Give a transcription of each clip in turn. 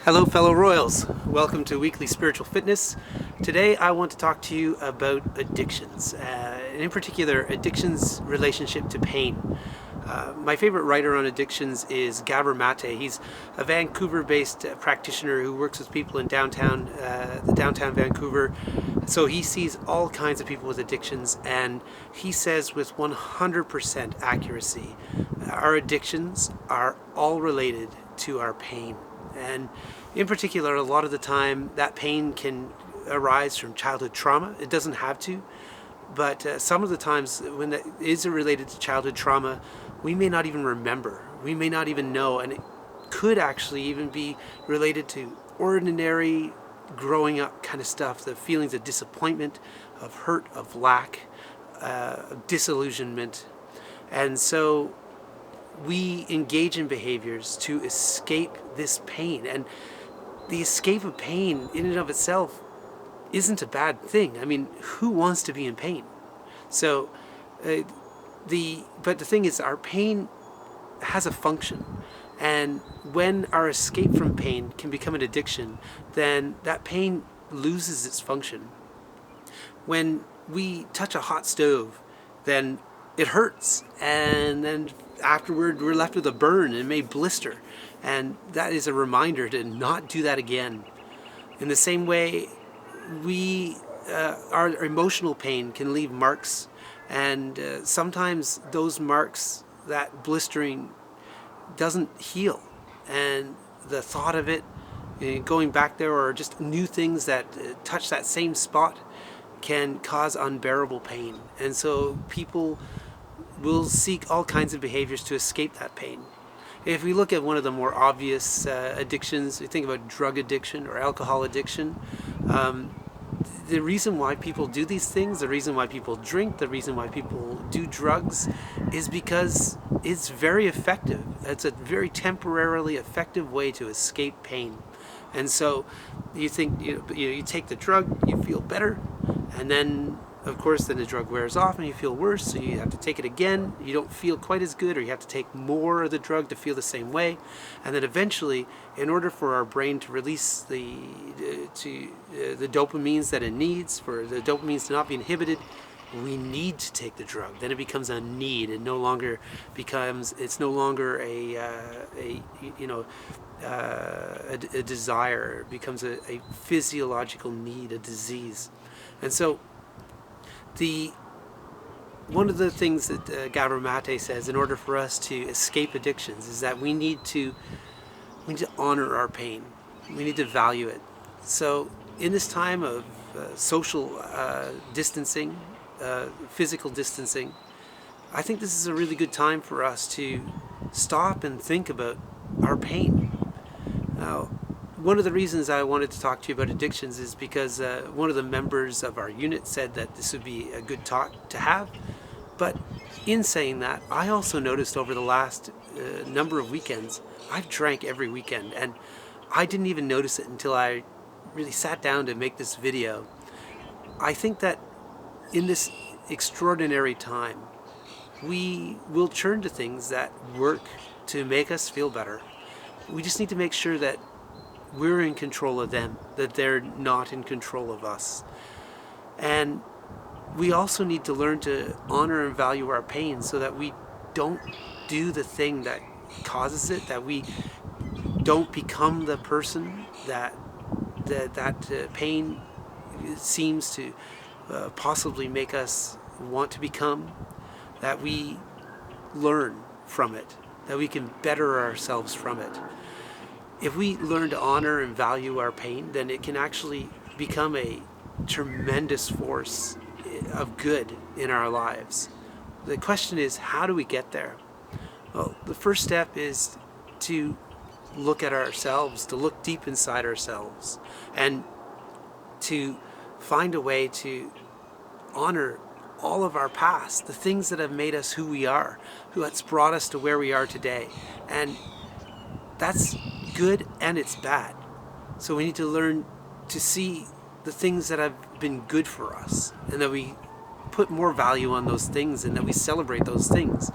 Hello fellow Royals, welcome to Weekly Spiritual Fitness. Today I want to talk to you about addictions, and in particular addictions' relationship to pain. My favorite writer on addictions is CFMAP. He's a Vancouver-based practitioner who works with people in downtown Vancouver. So he sees all kinds of people with addictions, and he says with 100% accuracy, our addictions are all related to our pain. And in particular, a lot of the time that pain can arise from childhood trauma. It doesn't have to, but some of the times when that is related to childhood trauma, we may not even remember. We may not even know, and it could actually even be related to ordinary growing up kind of stuff, the feelings of disappointment, of hurt, of lack, of disillusionment. And so we engage in behaviors to escape this pain, and the escape of pain in and of itself isn't a bad thing. I mean, who wants to be in pain? So but the thing is, our pain has a function, and when our escape from pain can become an addiction, then that pain loses its function. When we touch a hot stove, then it hurts, and then afterward we're left with a burn and it may blister, and that is a reminder to not do that again. In the same way, our emotional pain can leave marks, and sometimes those marks, that blistering, doesn't heal, and the thought of it going back there, or just new things that touch that same spot, can cause unbearable pain. And so people will seek all kinds of behaviors to escape that pain. If we look at one of the more obvious addictions, we think about drug addiction or alcohol addiction. The reason why people do these things, the reason why people drink, the reason why people do drugs, is because it's very effective. It's a very temporarily effective way to escape pain. And so you think, you take the drug, you feel better, and then of course then the drug wears off and you feel worse, so you have to take it again. You don't feel quite as good, or you have to take more of the drug to feel the same way. And then eventually, in order for our brain to release the dopamines that it needs, for the dopamines to not be inhibited, we need to take the drug. Then it becomes a need. It no longer becomes, it's no longer a desire. It becomes a physiological need, a disease. And so one of the things that CFMAP says, in order for us to escape addictions, is that we need to honor our pain. We need to value it. So in this time of social distancing, physical distancing, I think this is a really good time for us to stop and think about our pain. Now, one of the reasons I wanted to talk to you about addictions is because one of the members of our unit said that this would be a good talk to have. But in saying that, I also noticed over the last number of weekends, I've drank every weekend, and I didn't even notice it until I really sat down to make this video. I think that in this extraordinary time, we will turn to things that work to make us feel better. We just need to make sure that we're in control of them, that they're not in control of us. And we also need to learn to honor and value our pain, so that we don't do the thing that causes it, that we don't become the person that pain seems to possibly make us want to become, that we learn from it, that we can better ourselves from it. If we learn to honor and value our pain, then it can actually become a tremendous force of good in our lives. The question is, how do we get there? Well, the first step is to look at ourselves, to look deep inside ourselves, and to find a way to honor all of our past, the things that have made us who we are, that's brought us to where we are today. And that's good and it's bad. So we need to learn to see the things that have been good for us, and that we put more value on those things, and that we celebrate those things.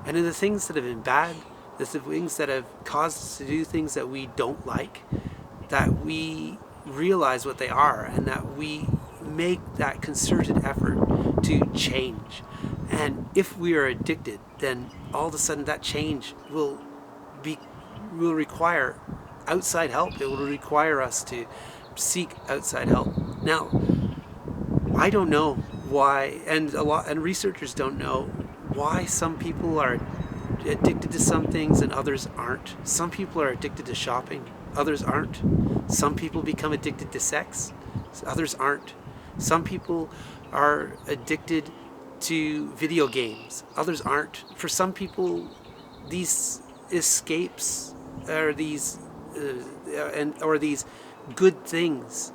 And in the things that have been bad, the things that have caused us to do things that we don't like, that we realize what they are and that we make that concerted effort to change. And if we are addicted, then all of a sudden that change will require outside help. It will require us to seek outside help. Now, I don't know why, and researchers don't know why some people are addicted to some things and others aren't. Some people are addicted to shopping, others aren't. Some people become addicted to sex, others aren't. Some people are addicted to video games, others aren't. For some people, these escapes or these good things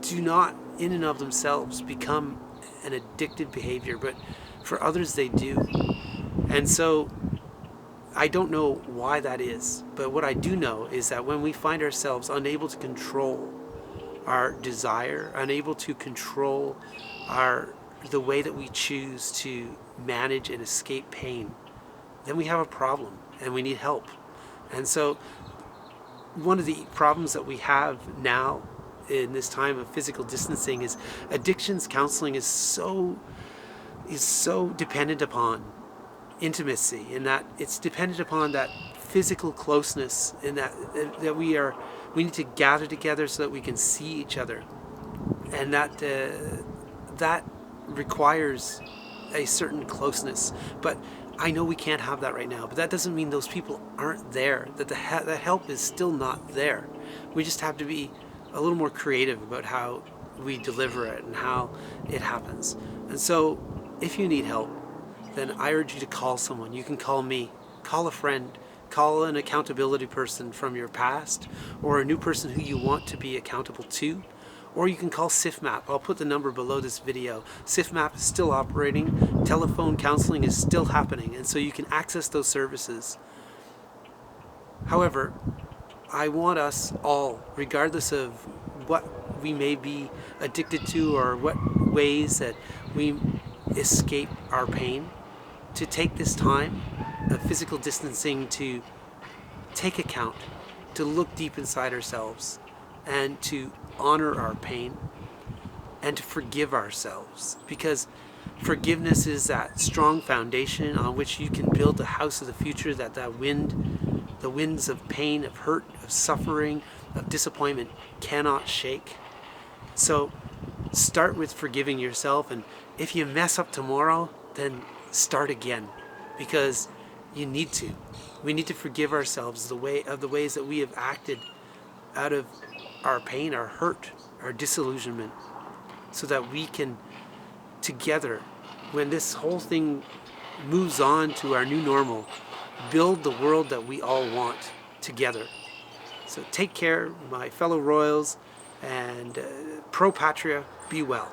do not in and of themselves become an addictive behavior, but for others they do. And so I don't know why that is, but what I do know is that when we find ourselves unable to control our desire, unable to control the way that we choose to manage and escape pain, then we have a problem and we need help. And so one of the problems that we have now in this time of physical distancing is addictions counseling is so dependent upon intimacy, in that it's dependent upon that physical closeness, in that we need to gather together so that we can see each other, and that requires a certain closeness. But I know we can't have that right now, but that doesn't mean those people aren't there, that the help is still not there. We just have to be a little more creative about how we deliver it and how it happens. And so if you need help, then I urge you to call someone. You can call me, call a friend, call an accountability person from your past, or a new person who you want to be accountable to, or you can call CFMAP. I'll put the number below this video. CFMAP is still operating, telephone counseling is still happening, and so you can access those services. However, I want us all, regardless of what we may be addicted to or what ways that we escape our pain, to take this time of physical distancing to take account, to look deep inside ourselves, and to honor our pain, and to forgive ourselves. Because forgiveness is that strong foundation on which you can build the house of the future that the winds of pain, of hurt, of suffering, of disappointment cannot shake. So start with forgiving yourself, and if you mess up tomorrow, then start again, because you need to. We need to forgive ourselves the ways that we have acted out of our pain, our hurt, our disillusionment, so that we can together, when this whole thing moves on to our new normal, build the world that we all want together. So take care, my fellow royals, and pro patria, be well.